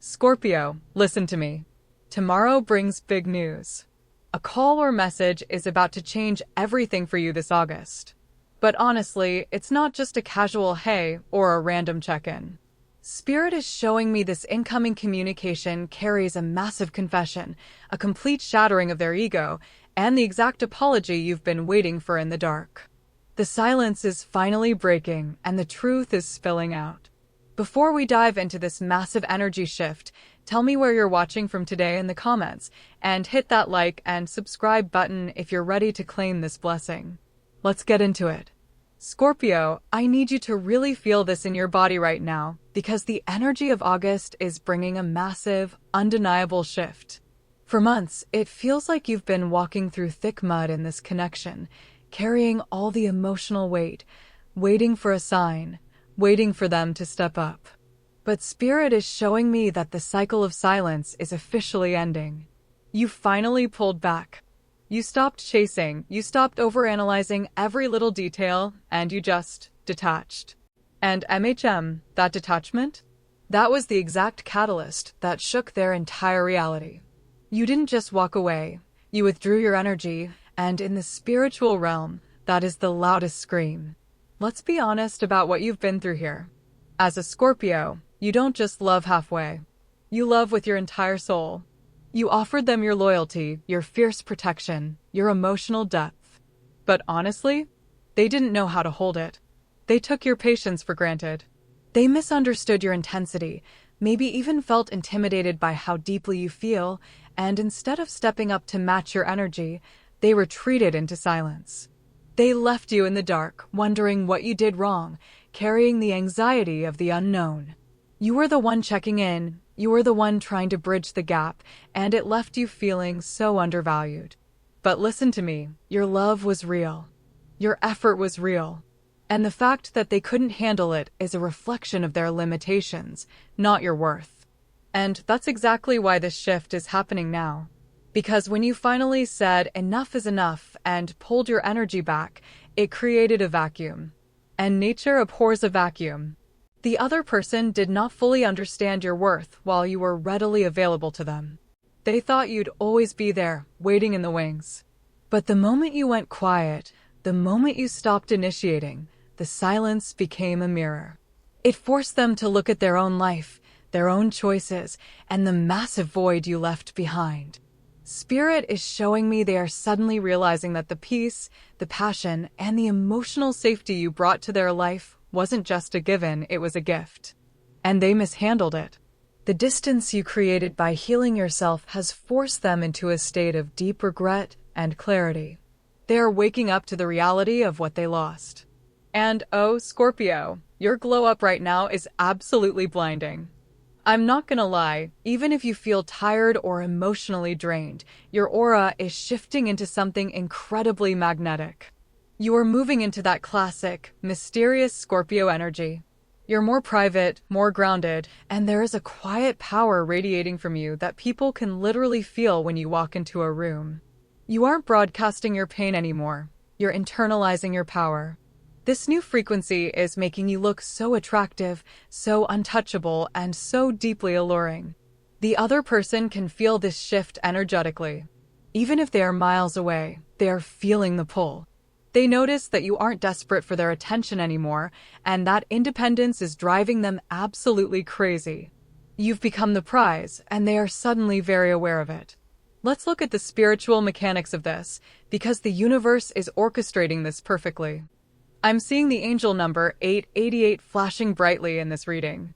Scorpio, listen to me. Tomorrow brings big news. A call or message is about to change everything for you this August. But honestly, it's not just a casual hey or a random check-in. Spirit is showing me this incoming communication carries a massive confession, a complete shattering of their ego, and the exact apology you've been waiting for in the dark. The silence is finally breaking, and the truth is spilling out. Before we dive into this massive energy shift, tell me where you're watching from today in the comments, and hit that like and subscribe button if you're ready to claim this blessing. Let's get into it. Scorpio, I need you to really feel this in your body right now, because the energy of August is bringing a massive, undeniable shift. For months, it feels like you've been walking through thick mud in this connection, carrying all the emotional weight, waiting for a sign, waiting for them to step up. But Spirit is showing me that the cycle of silence is officially ending. You finally pulled back. You stopped chasing, you stopped overanalyzing every little detail, and you just detached. And that detachment? That was the exact catalyst that shook their entire reality. You didn't just walk away, you withdrew your energy, and in the spiritual realm, that is the loudest scream. Let's be honest about what you've been through here. As a Scorpio, you don't just love halfway. You love with your entire soul. You offered them your loyalty, your fierce protection, your emotional depth. But honestly, they didn't know how to hold it. They took your patience for granted. They misunderstood your intensity, maybe even felt intimidated by how deeply you feel, and instead of stepping up to match your energy, they retreated into silence. They left you in the dark, wondering what you did wrong, carrying the anxiety of the unknown. You were the one checking in, you were the one trying to bridge the gap, and it left you feeling so undervalued. But listen to me, your love was real. Your effort was real. And the fact that they couldn't handle it is a reflection of their limitations, not your worth. And that's exactly why this shift is happening now. Because when you finally said enough is enough and pulled your energy back, it created a vacuum. And nature abhors a vacuum. The other person did not fully understand your worth while you were readily available to them. They thought you'd always be there, waiting in the wings. But the moment you went quiet, the moment you stopped initiating, the silence became a mirror. It forced them to look at their own life, their own choices, and the massive void you left behind. Spirit is showing me they are suddenly realizing that the peace, the passion, and the emotional safety you brought to their life wasn't just a given, it was a gift. And they mishandled it. The distance you created by healing yourself has forced them into a state of deep regret and clarity. They are waking up to the reality of what they lost. And oh, Scorpio, your glow up right now is absolutely blinding. I'm not gonna lie, even if you feel tired or emotionally drained, your aura is shifting into something incredibly magnetic. You are moving into that classic, mysterious Scorpio energy. You're more private, more grounded, and there is a quiet power radiating from you that people can literally feel when you walk into a room. You aren't broadcasting your pain anymore. You're internalizing your power. This new frequency is making you look so attractive, so untouchable, and so deeply alluring. The other person can feel this shift energetically. Even if they are miles away, they are feeling the pull. They notice that you aren't desperate for their attention anymore, and that independence is driving them absolutely crazy. You've become the prize, and they are suddenly very aware of it. Let's look at the spiritual mechanics of this, because the universe is orchestrating this perfectly. I'm seeing the angel number 888 flashing brightly in this reading.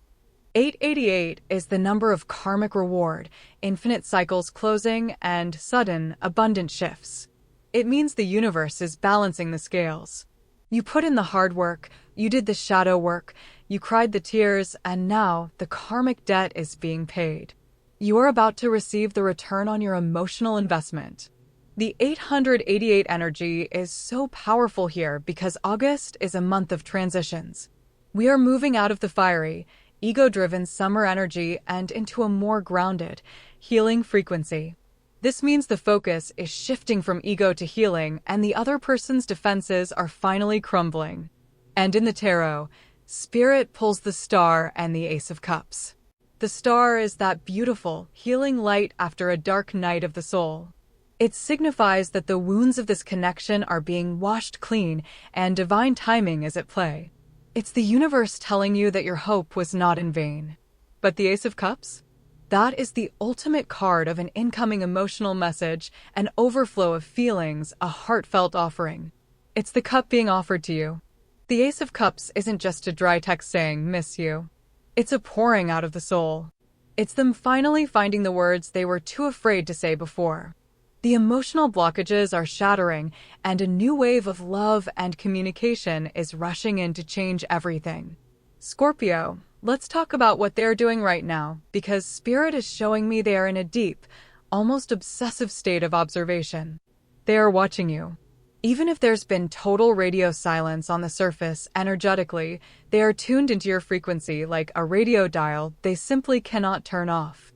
888 is the number of karmic reward, infinite cycles closing, and sudden, abundant shifts. It means the universe is balancing the scales. You put in the hard work, you did the shadow work, you cried the tears, and now the karmic debt is being paid. You are about to receive the return on your emotional investment. The 888 energy is so powerful here because August is a month of transitions. We are moving out of the fiery, ego-driven summer energy and into a more grounded, healing frequency. This means the focus is shifting from ego to healing, and the other person's defenses are finally crumbling. And in the tarot, Spirit pulls the Star and the Ace of Cups. The star is that beautiful, healing light after a dark night of the soul. It signifies that the wounds of this connection are being washed clean and divine timing is at play. It's the universe telling you that your hope was not in vain. But the Ace of Cups? That is the ultimate card of an incoming emotional message, an overflow of feelings, a heartfelt offering. It's the cup being offered to you. The Ace of Cups isn't just a dry text saying, miss you. It's a pouring out of the soul. It's them finally finding the words they were too afraid to say before. The emotional blockages are shattering, and a new wave of love and communication is rushing in to change everything. Scorpio, let's talk about what they're doing right now, because Spirit is showing me they are in a deep, almost obsessive state of observation. They are watching you. Even if there's been total radio silence on the surface, energetically, they are tuned into your frequency like a radio dial they simply cannot turn off.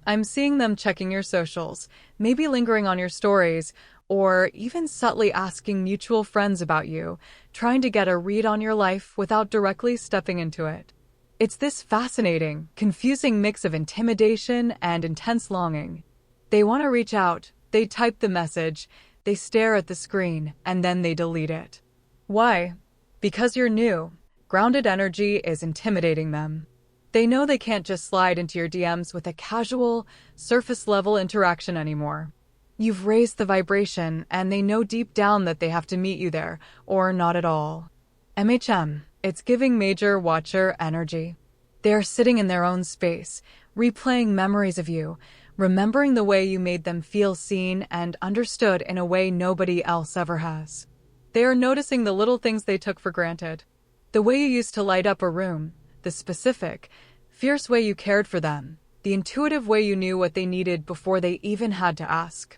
I'm seeing them checking your socials, maybe lingering on your stories, or even subtly asking mutual friends about you, trying to get a read on your life without directly stepping into it. It's this fascinating, confusing mix of intimidation and intense longing. They want to reach out, they type the message, they stare at the screen, and then they delete it. Why? Because your new, grounded energy is intimidating them. They know they can't just slide into your DMs with a casual, surface-level interaction anymore. You've raised the vibration, and they know deep down that they have to meet you there, or not at all. It's giving major watcher energy. They are sitting in their own space, replaying memories of you, remembering the way you made them feel seen and understood in a way nobody else ever has. They are noticing the little things they took for granted. The way you used to light up a room, the specific, fierce way you cared for them, the intuitive way you knew what they needed before they even had to ask.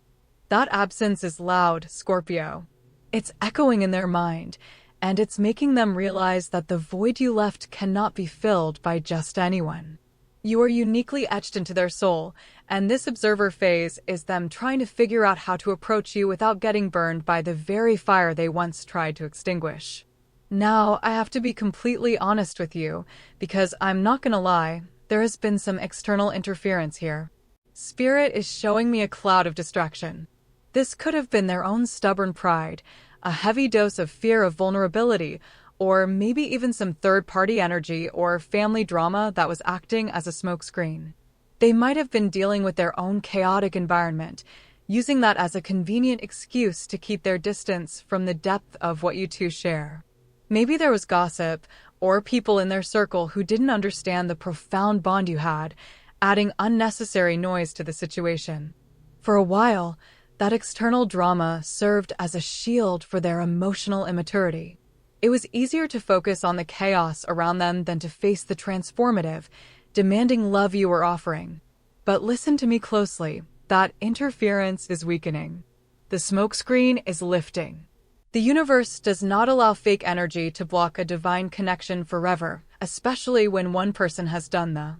That absence is loud, Scorpio. It's echoing in their mind, and it's making them realize that the void you left cannot be filled by just anyone. You are uniquely etched into their soul, and this observer phase is them trying to figure out how to approach you without getting burned by the very fire they once tried to extinguish. Now, I have to be completely honest with you, because I'm not gonna lie, there has been some external interference here. Spirit is showing me a cloud of distraction. This could have been their own stubborn pride, a heavy dose of fear of vulnerability, or maybe even some third-party energy or family drama that was acting as a smokescreen. They might have been dealing with their own chaotic environment, using that as a convenient excuse to keep their distance from the depth of what you two share. Maybe there was gossip, or people in their circle who didn't understand the profound bond you had, adding unnecessary noise to the situation. For a while, that external drama served as a shield for their emotional immaturity. It was easier to focus on the chaos around them than to face the transformative, demanding love you were offering. But listen to me closely, that interference is weakening. The smokescreen is lifting. The universe does not allow fake energy to block a divine connection forever, especially when one person has done the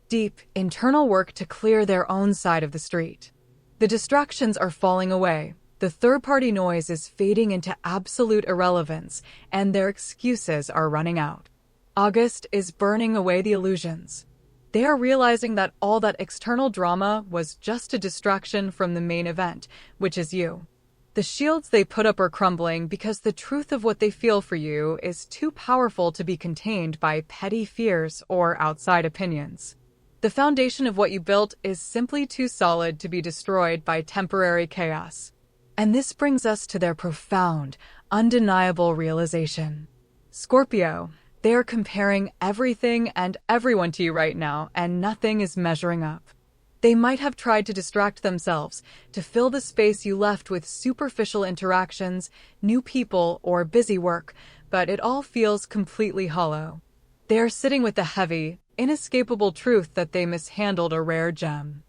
deep, internal work to clear their own side of the street. The distractions are falling away, the third-party noise is fading into absolute irrelevance, and their excuses are running out. August is burning away the illusions. They are realizing that all that external drama was just a distraction from the main event, which is you. The shields they put up are crumbling because the truth of what they feel for you is too powerful to be contained by petty fears or outside opinions. The foundation of what you built is simply too solid to be destroyed by temporary chaos. And this brings us to their profound, undeniable realization. Scorpio, they are comparing everything and everyone to you right now, and nothing is measuring up. They might have tried to distract themselves, to fill the space you left with superficial interactions, new people, or busy work, but it all feels completely hollow. They are sitting with the heavy, inescapable truth that they mishandled a rare gem.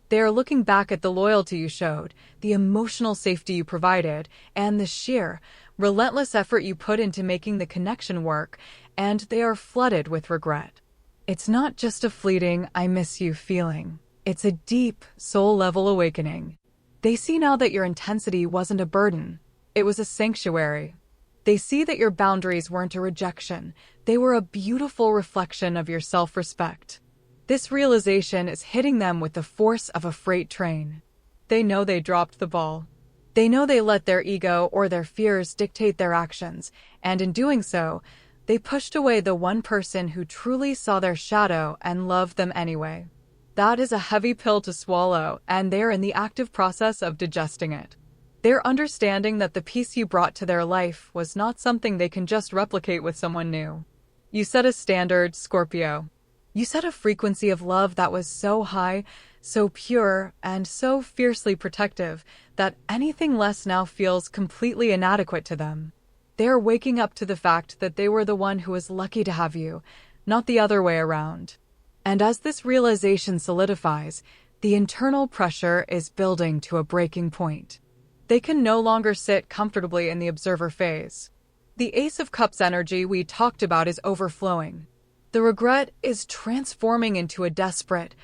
They are looking back at the loyalty you showed, the emotional safety you provided, and the sheer, relentless effort you put into making the connection work, and they are flooded with regret. It's not just a fleeting, I miss you feeling. It's a deep, soul-level awakening. They see now that your intensity wasn't a burden. It was a sanctuary. They see that your boundaries weren't a rejection. They were a beautiful reflection of your self-respect. This realization is hitting them with the force of a freight train. They know they dropped the ball. They know they let their ego or their fears dictate their actions, and in doing so, they pushed away the one person who truly saw their shadow and loved them anyway. That is a heavy pill to swallow, and they're in the active process of digesting it. They're understanding that the peace you brought to their life was not something they can just replicate with someone new. You set a standard, Scorpio. You set a frequency of love that was so high, so pure, and so fiercely protective that anything less now feels completely inadequate to them. They are waking up to the fact that they were the one who was lucky to have you, not the other way around. And as this realization solidifies, the internal pressure is building to a breaking point. They can no longer sit comfortably in the observer phase. The Ace of Cups energy we talked about is overflowing. The regret is transforming into a desperate,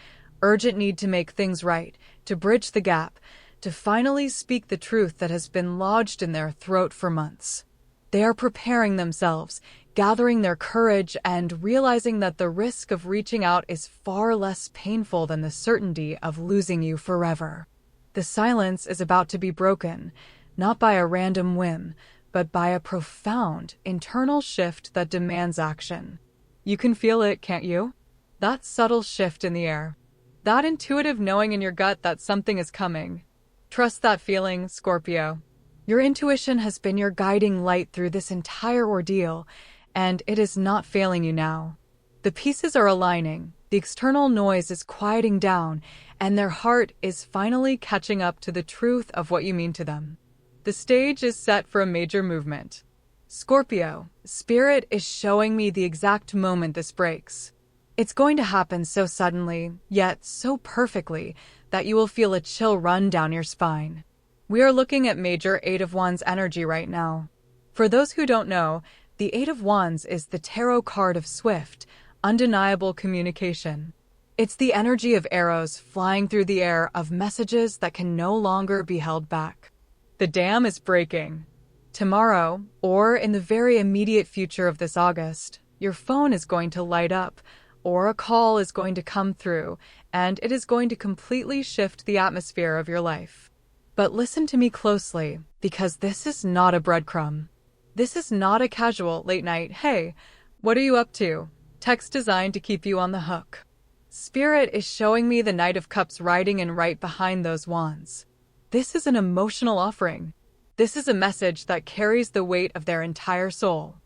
urgent need to make things right, to bridge the gap, to finally speak the truth that has been lodged in their throat for months. They are preparing themselves, gathering their courage, and realizing that the risk of reaching out is far less painful than the certainty of losing you forever. The silence is about to be broken, not by a random whim, but by a profound internal shift that demands action. You can feel it, can't you? That subtle shift in the air. That intuitive knowing in your gut that something is coming. Trust that feeling, Scorpio. Your intuition has been your guiding light through this entire ordeal, and it is not failing you now. The pieces are aligning, the external noise is quieting down, and their heart is finally catching up to the truth of what you mean to them. The stage is set for a major movement. Scorpio, Spirit is showing me the exact moment this breaks. It's going to happen so suddenly, yet so perfectly, that you will feel a chill run down your spine. We are looking at major Eight of Wands energy right now. For those who don't know, the Eight of Wands is the tarot card of swift, undeniable communication. It's the energy of arrows flying through the air, of messages that can no longer be held back. The dam is breaking. Tomorrow, or in the very immediate future of this August, your phone is going to light up, or a call is going to come through, and it is going to completely shift the atmosphere of your life. But listen to me closely, because this is not a breadcrumb. This is not a casual late-night, "Hey, what are you up to?" text designed to keep you on the hook. Spirit is showing me the Knight of Cups riding in right behind those wands. This is an emotional offering. This is a message that carries the weight of their entire soul.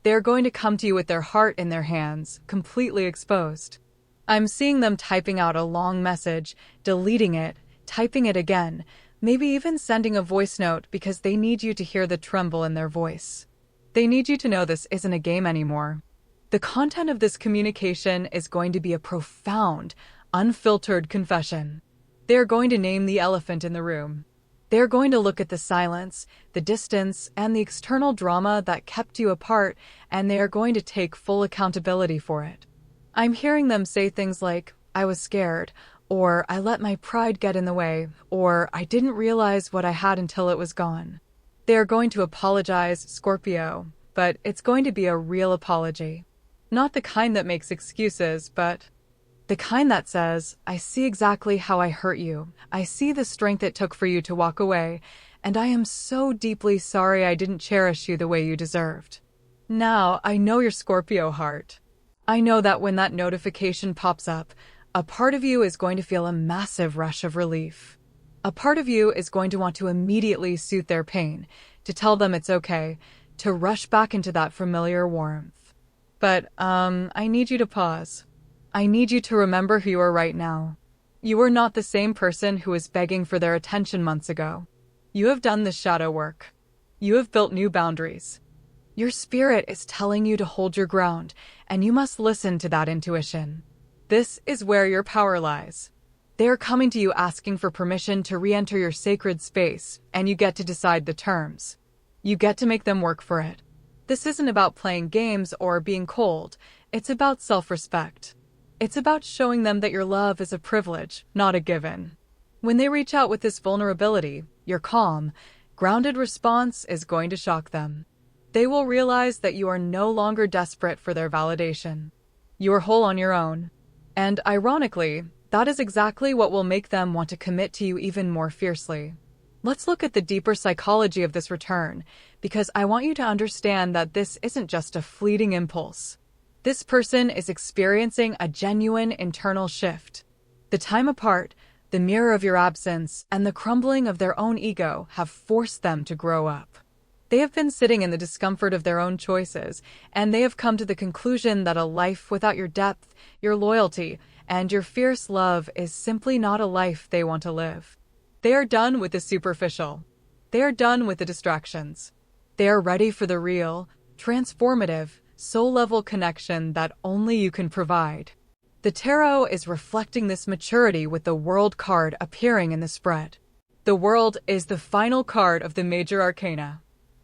They are going to come to you with their heart in their hands, completely exposed. I'm seeing them typing out a long message, deleting it, typing it again, maybe even sending a voice note because they need you to hear the tremble in their voice. They need you to know this isn't a game anymore. The content of this communication is going to be a profound, unfiltered confession. They are going to name the elephant in the room. They are going to look at the silence, the distance, and the external drama that kept you apart, and they are going to take full accountability for it. I'm hearing them say things like, "I was scared," or "I let my pride get in the way," or "I didn't realize what I had until it was gone." They are going to apologize, Scorpio, but it's going to be a real apology. Not the kind that makes excuses, but the kind that says, "I see exactly how I hurt you. I see the strength it took for you to walk away, and I am so deeply sorry I didn't cherish you the way you deserved." Now, I know your Scorpio heart. I know that when that notification pops up, a part of you is going to feel a massive rush of relief. A part of you is going to want to immediately soothe their pain, to tell them it's okay, to rush back into that familiar warmth. But, I need you to pause. I need you to remember who you are right now. You are not the same person who was begging for their attention months ago. You have done the shadow work. You have built new boundaries. Your spirit is telling you to hold your ground, and you must listen to that intuition. This is where your power lies. They are coming to you asking for permission to re-enter your sacred space, and you get to decide the terms. You get to make them work for it. This isn't about playing games or being cold. It's about self-respect. It's about showing them that your love is a privilege, not a given. When they reach out with this vulnerability, your calm, grounded response is going to shock them. They will realize that you are no longer desperate for their validation. You are whole on your own. And ironically, that is exactly what will make them want to commit to you even more fiercely. Let's look at the deeper psychology of this return, because I want you to understand that this isn't just a fleeting impulse. This person is experiencing a genuine internal shift. The time apart, the mirror of your absence, and the crumbling of their own ego have forced them to grow up. They have been sitting in the discomfort of their own choices, and they have come to the conclusion that a life without your depth, your loyalty, and your fierce love is simply not a life they want to live. They are done with the superficial. They are done with the distractions. They are ready for the real, transformative, soul-level connection that only you can provide. The tarot is reflecting this maturity with the World card appearing in the spread. The World is the final card of the major arcana.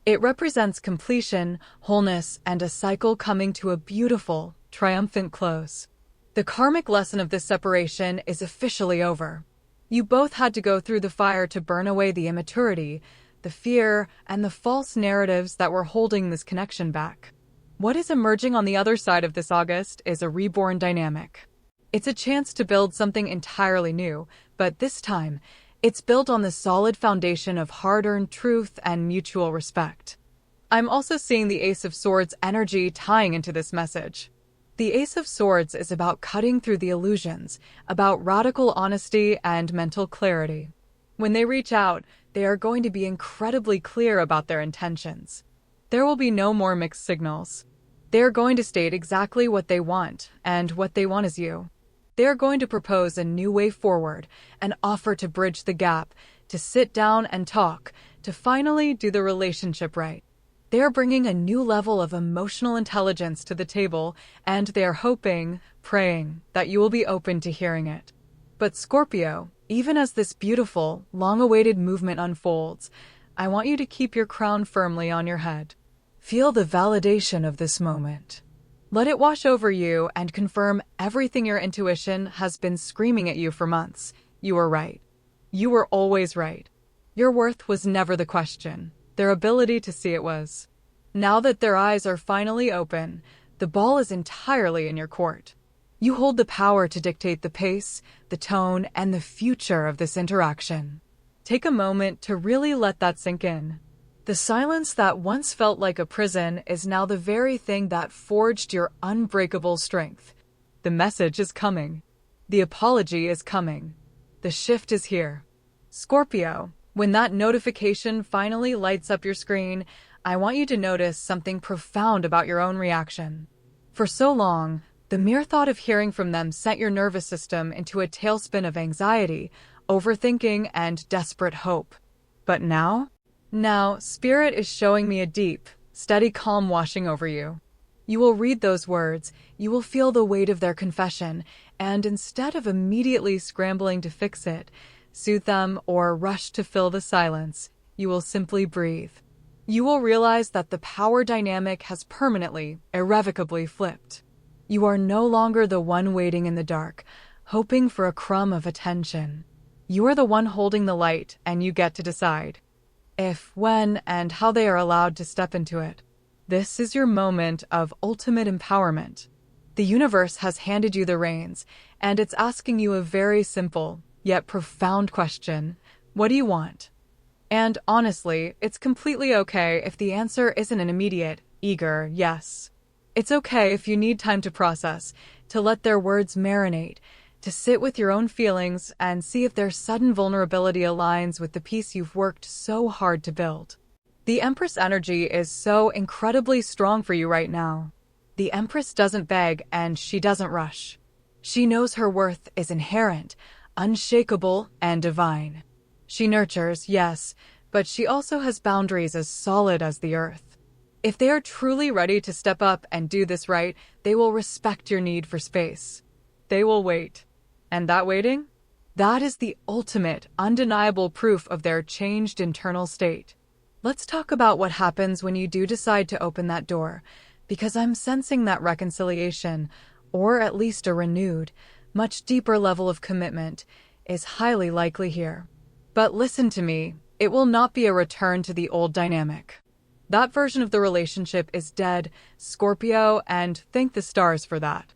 It represents completion, wholeness, and a cycle coming to a beautiful, triumphant close. The karmic lesson of this separation is officially over. You both had to go through the fire to burn away the immaturity, the fear, and the false narratives that were holding this connection back. What is emerging on the other side of this August is a reborn dynamic. It's a chance to build something entirely new, but this time, it's built on the solid foundation of hard-earned truth and mutual respect. I'm also seeing the Ace of Swords energy tying into this message. The Ace of Swords is about cutting through the illusions, about radical honesty and mental clarity. When they reach out, they are going to be incredibly clear about their intentions. There will be no more mixed signals. They are going to state exactly what they want, and what they want is you. They are going to propose a new way forward, an offer to bridge the gap, to sit down and talk, to finally do the relationship right. They are bringing a new level of emotional intelligence to the table, and they are hoping, praying, that you will be open to hearing it. But Scorpio, even as this beautiful, long-awaited movement unfolds, I want you to keep your crown firmly on your head. Feel the validation of this moment. Let it wash over you and confirm everything your intuition has been screaming at you for months. You were right. You were always right. Your worth was never the question. Their ability to see it was. Now that their eyes are finally open, the ball is entirely in your court. You hold the power to dictate the pace, the tone, and the future of this interaction. Take a moment to really let that sink in. The silence that once felt like a prison is now the very thing that forged your unbreakable strength. The message is coming. The apology is coming. The shift is here. Scorpio, when that notification finally lights up your screen, I want you to notice something profound about your own reaction. For so long, the mere thought of hearing from them sent your nervous system into a tailspin of anxiety, overthinking, and desperate hope. But now, Spirit is showing me a deep, steady calm washing over you. You will read those words, you will feel the weight of their confession, and instead of immediately scrambling to fix it, soothe them, or rush to fill the silence, you will simply breathe. You will realize that the power dynamic has permanently, irrevocably flipped. You are no longer the one waiting in the dark, hoping for a crumb of attention. You are the one holding the light, and you get to decide if, when, and how they are allowed to step into it. This is your moment of ultimate empowerment. The universe has handed you the reins, and it's asking you a very simple, yet profound question. What do you want? And honestly, it's completely okay if the answer isn't an immediate, eager yes. It's okay if you need time to process, to let their words marinate, to sit with your own feelings and see if their sudden vulnerability aligns with the peace you've worked so hard to build. The Empress energy is so incredibly strong for you right now. The Empress doesn't beg and she doesn't rush. She knows her worth is inherent, unshakable, and divine. She nurtures, yes, but she also has boundaries as solid as the earth. If they are truly ready to step up and do this right, they will respect your need for space. They will wait. And that waiting? That is the ultimate, undeniable proof of their changed internal state. Let's talk about what happens when you do decide to open that door, because I'm sensing that reconciliation, or at least a renewed, much deeper level of commitment, is highly likely here. But listen to me, it will not be a return to the old dynamic. That version of the relationship is dead, Scorpio, and thank the stars for that.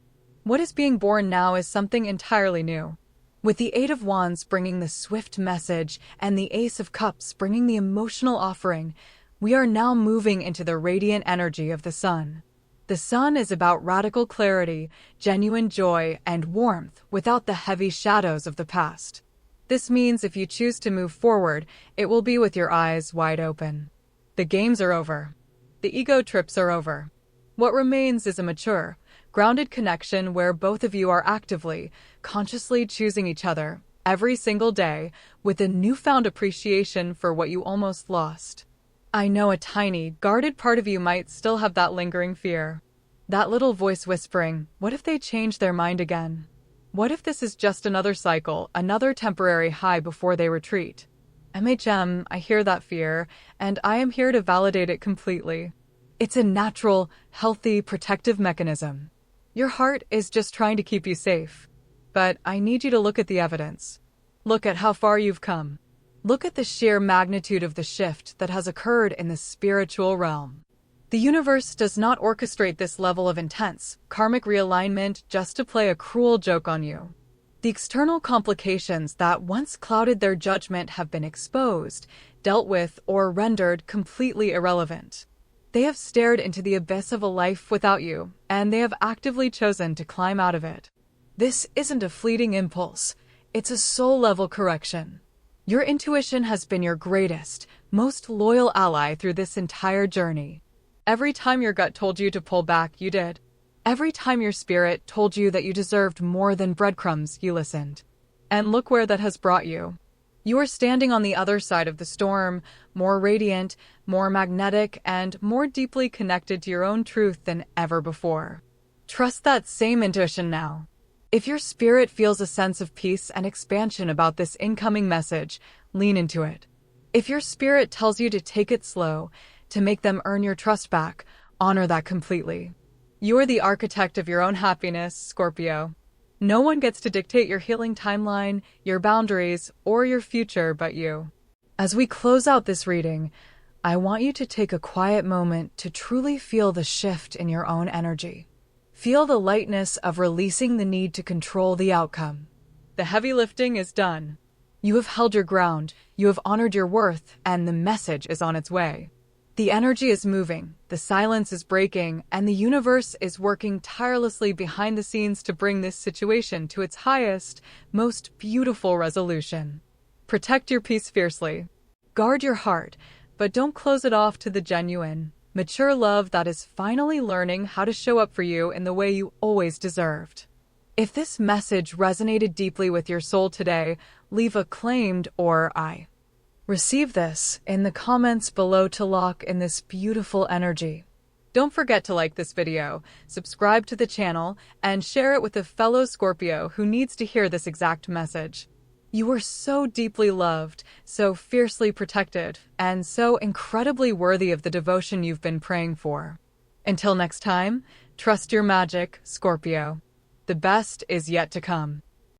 What is being born now is something entirely new. With the Eight of Wands bringing the swift message and the Ace of Cups bringing the emotional offering, we are now moving into the radiant energy of the sun. The sun is about radical clarity, genuine joy, and warmth without the heavy shadows of the past. This means if you choose to move forward, it will be with your eyes wide open. The games are over. The ego trips are over. What remains is a mature, grounded connection where both of you are actively, consciously choosing each other every single day with a newfound appreciation for what you almost lost. I know a tiny, guarded part of you might still have that lingering fear. That little voice whispering, what if they change their mind again? What if this is just another cycle, another temporary high before they retreat? I hear that fear, and I am here to validate it completely. It's a natural, healthy, protective mechanism. Your heart is just trying to keep you safe. But I need you to look at the evidence. Look at how far you've come. Look at the sheer magnitude of the shift that has occurred in the spiritual realm. The universe does not orchestrate this level of intense, karmic realignment just to play a cruel joke on you. The external complications that once clouded their judgment have been exposed, dealt with, or rendered completely irrelevant. They have stared into the abyss of a life without you, and they have actively chosen to climb out of it. This isn't a fleeting impulse. It's a soul-level correction. Your intuition has been your greatest, most loyal ally through this entire journey. Every time your gut told you to pull back, you did. Every time your spirit told you that you deserved more than breadcrumbs, you listened. And look where that has brought you. You are standing on the other side of the storm, more radiant, more magnetic, and more deeply connected to your own truth than ever before. Trust that same intuition now. If your spirit feels a sense of peace and expansion about this incoming message, lean into it. If your spirit tells you to take it slow, to make them earn your trust back, honor that completely. You are the architect of your own happiness, Scorpio. No one gets to dictate your healing timeline, your boundaries, or your future but you. As we close out this reading, I want you to take a quiet moment to truly feel the shift in your own energy. Feel the lightness of releasing the need to control the outcome. The heavy lifting is done. You have held your ground, you have honored your worth, and the message is on its way. The energy is moving, the silence is breaking, and the universe is working tirelessly behind the scenes to bring this situation to its highest, most beautiful resolution. Protect your peace fiercely. Guard your heart, but don't close it off to the genuine, mature love that is finally learning how to show up for you in the way you always deserved. If this message resonated deeply with your soul today, leave a claimed or I receive this in the comments below to lock in this beautiful energy. Don't forget to like this video, subscribe to the channel, and share it with a fellow Scorpio who needs to hear this exact message. You are so deeply loved, so fiercely protected, and so incredibly worthy of the devotion you've been praying for. Until next time, trust your magic, Scorpio. The best is yet to come.